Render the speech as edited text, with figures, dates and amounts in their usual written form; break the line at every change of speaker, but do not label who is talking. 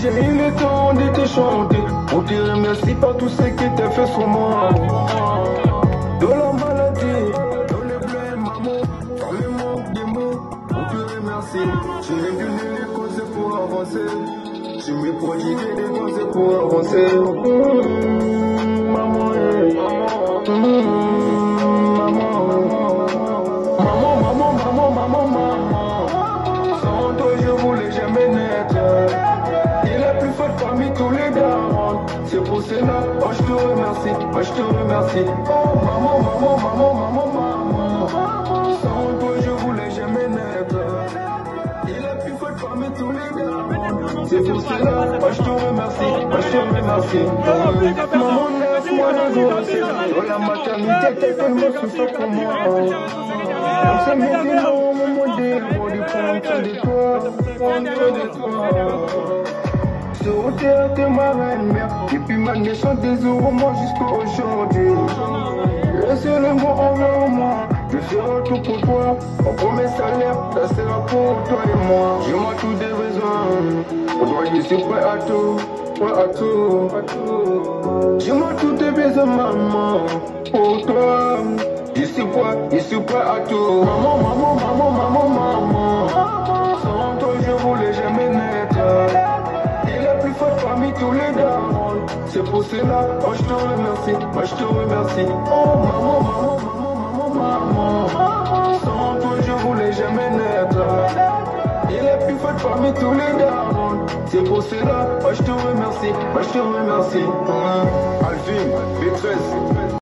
J'ai eu le temps de te chanter pour te remercier par tout ce que t'as fait sur moi. Dans la maladie, dans les bleus, maman, dans le manque de mots, pour te remercier. Je n'ai donné les causes pour avancer. Je me prodiguais des causes pour avancer. Maman, maman. Sans toi, je voulais jamais naître. Il est plus fort parmi tous les darons. C'est pour cela, oh, je te remercie, oh, je te remercie. Oh, maman. Sans toi, je voulais jamais naître. Il est plus fort parmi tous les darons. C'est pour cela, oh, je te remercie, oh, je te remercie. Maman, laisse-moi le jour, c'est oh, la maternité, t'es tellement souffert pour moi. On s'est mis du long, mon défaut, du prendre soin de toi. Sur terre, t'es ma reine-mère. Depuis ma naissance, des moi jusqu'à aujourd'hui. Le seul mot envers moi, je ferai tout pour toi. Mon premier salaire, ça sera pour toi et moi. J'ai moi tous des besoins. Aujourd'hui, je suis prêt à tout, prêt à tout. J'ai moi tous tes besoins, maman, pour toi. Je suis prêt à tout. Maman. Sans toi, je voulais jamais naître. Il est plus fort parmi tous les darons. C'est pour cela, oh, je te remercie, oh, je te remercie. Oh, maman. Sans toi, je voulais jamais naître. Il est plus fort parmi tous les darons. C'est pour cela, oh, je te remercie, oh, je te remercie. Alvin, maîtresse.